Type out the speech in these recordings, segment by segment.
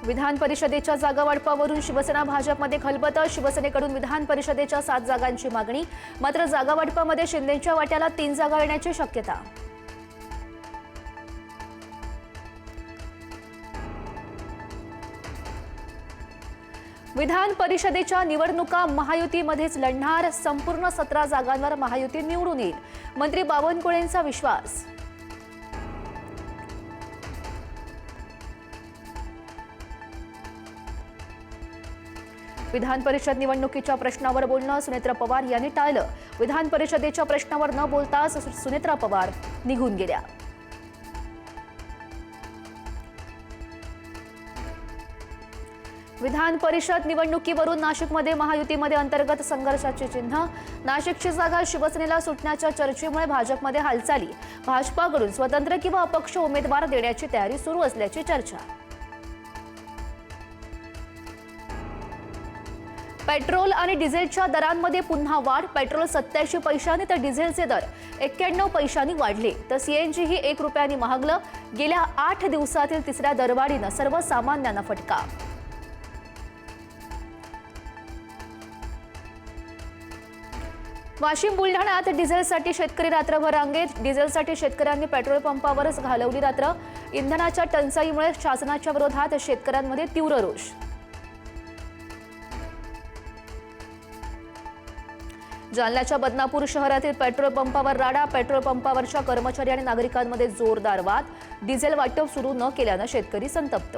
विधान परिषदेच्या जागा वाटपावरून शिवसेना भाजपमध्ये खलबतं। शिवसेनेकडून विधान परिषदेच्या 7 जागांची मागणी, मात्र जागा वाटपामध्ये शिंदेंच्या वाट्याला 3 जागा येण्याची शक्यता। विधान परिषदेच्या निवडणुका महायुतीमध्येच लढणार। संपूर्ण 17 जागांवर महायुती निवडून येईल, मंत्री बावनकुळेंचा विश्वास। विधान परिषद निवडणुकीच्या प्रश्नावर बोलणं सुनेत्रा पवार यांनी टाळलं। विधान परिषदेच्या प्रश्नावर न बोलताच सुनेत्रा पवार निघून गेल्या। विधान परिषद निवडणुकीवरून नाशिकमध्ये महायुतीमध्ये अंतर्गत संघर्षाचे चिन्ह। नाशिकची जागा शिवसेनेला सुटण्याच्या चर्चेमुळे भाजपमध्ये हालचाली। भाजपाकडून स्वतंत्र किंवा अपक्ष उमेदवार देण्याची तयारी सुरू असल्याची चर्चा। पेट्रोल आणि डिझेलच्या दरांमध्ये पुन्हा वाढ। पेट्रोल 87 पैशांनी तर डिझेलचे दर 91 पैशांनी वाढले, तर सीएनजी ही 1 रुपयाने महागलं। गेल्या 8 दिवसातील तिसऱ्या दरवाढीनं सर्वसामान्यांना फटका। वाशिम बुलढाण्यात डिझेलसाठी शेतकरी रात्रभर रांगेत। डिझेलसाठी शेतकऱ्यांनी पेट्रोल पंपावरच घालवली रात्र। इंधनाच्या टंचाईमुळे शासनाच्या विरोधात शेतकऱ्यांमध्ये तीव्र रोष। जालन्याच्या बदनापूर शहरातील पेट्रोल पंपावर राडा। पेट्रोल पंपावरच्या कर्मचारी आणि नागरिकांमध्ये जोरदार वाद। डिझेल वाटप सुरू न केल्यानं शेतकरी संतप्त।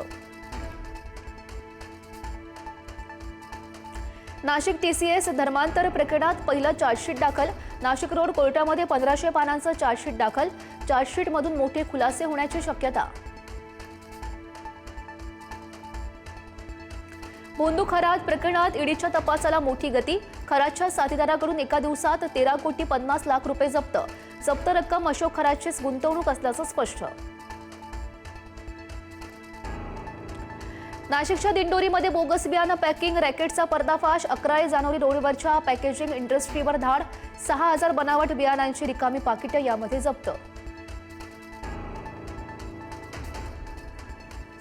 नाशिक टीसीएस धर्मांतर प्रकरणात पहिलं चार्जशीट दाखल। नाशिक रोड कोर्टामध्ये 1500 पानांचं चार्जशीट दाखल। चार्जशीटमधून मोठे खुलासे होण्याची शक्यता। भोंदू खरात प्रकरणात ईडीच्या तपासाला मोठी गती। खरातच्या साथीदाराकडून एका दिवसात 13,50,00,000 रुपये जप्त। जप्त रक्कम अशोक खरातचीच गुंतवणूक असल्याचं स्पष्ट। नाशिकच्या दिंडोरीमध्ये बोगस बियाणं पॅकिंग रॅकेटचा पर्दाफाश। 11 जानेवारी रोडवरच्या पॅकेजिंग इंडस्ट्रीवर धाड। 6,000 बनावट बियाणांची रिकामी पाकिटं यामध्ये जप्त।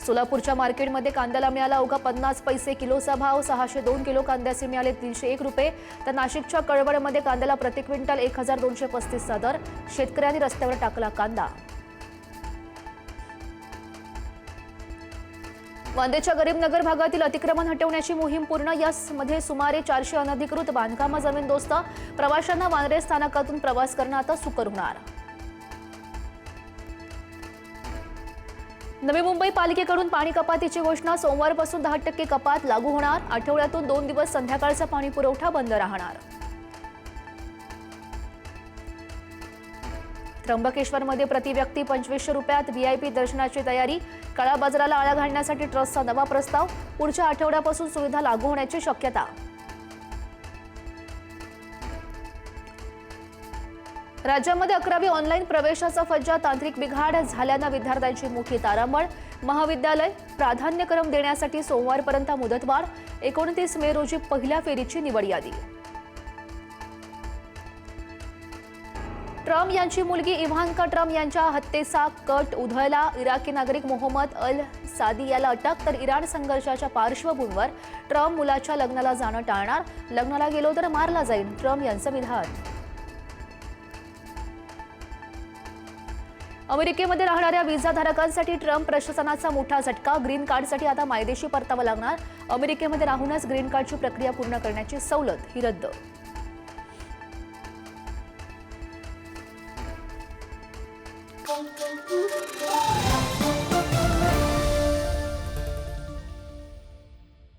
सोलापूरच्या मार्केटमध्ये कांद्याला मिळाला अवघा 50 पैसे किलोचा भाव। 602 किलो कांद्याचे मिळाले 301 रुपये, तर नाशिकच्या कळवणमध्ये कांद्याला प्रति क्विंटल 1235 चा दर। शेतकऱ्यांनी रस्त्यावर टाकला कांदा। वांदेच्या गरीबनगर भागातील अतिक्रमण हटवण्याची मोहीम पूर्ण। यामध्ये सुमारे 400 अनधिकृत बांधकामं जमीनदोस्त। प्रवाशांना वांद्रे स्थानकातून प्रवास करणं आता सुकर होणार। नवी मुंबई पालिकेकडून पाणी कपातीची घोषणा। सोमवारपासून 10% कपात लागू होणार। आठवड्यातून 2 दिवस संध्याकाळचा पाणी पुरवठा बंद राहणार। त्र्यंबकेश्वरमध्ये प्रति व्यक्ती 2500 रुपयात व्हीआयपी दर्शनाची तयारी। काळा बाजाराला आळा घालण्यासाठी ट्रस्टचा नवा प्रस्ताव। पुढच्या आठवड्यापासून सुविधा लागू होण्याची शक्यता। राज्यामध्ये 11वी ऑनलाईन प्रवेशाचा फज्जा। तांत्रिक बिघाड झाल्यानं विद्यार्थ्यांची मोठी तारांबळ। महाविद्यालय प्राधान्यक्रम देण्यासाठी सोमवारपर्यंत मुदतवाढ। 29 मे रोजी पहिल्या फेरीची निवड यादी। ट्रम्प यांची मुलगी इव्हांका ट्रम्प यांच्या हत्येचा कट उधळला। इराकी नागरिक मोहम्मद अल सादी याला अटक, तर इराण संघर्षाच्या पार्श्वभूमीवर ट्रम्प मुलाच्या लग्नाला जाणं टाळणार। लग्नाला गेलो तर मारला जाईल, ट्रम्प यांचं विधान। अमेरिकेमध्ये राहणाऱ्या व्हिसाधारकांसाठी ट्रम्प प्रशासनाचा मोठा झटका। ग्रीन कार्डसाठी आता मायदेशी परतावं लागणार। अमेरिकेमध्ये राहूनच ग्रीन कार्डची प्रक्रिया पूर्ण करण्याची सवलत ही रद्द।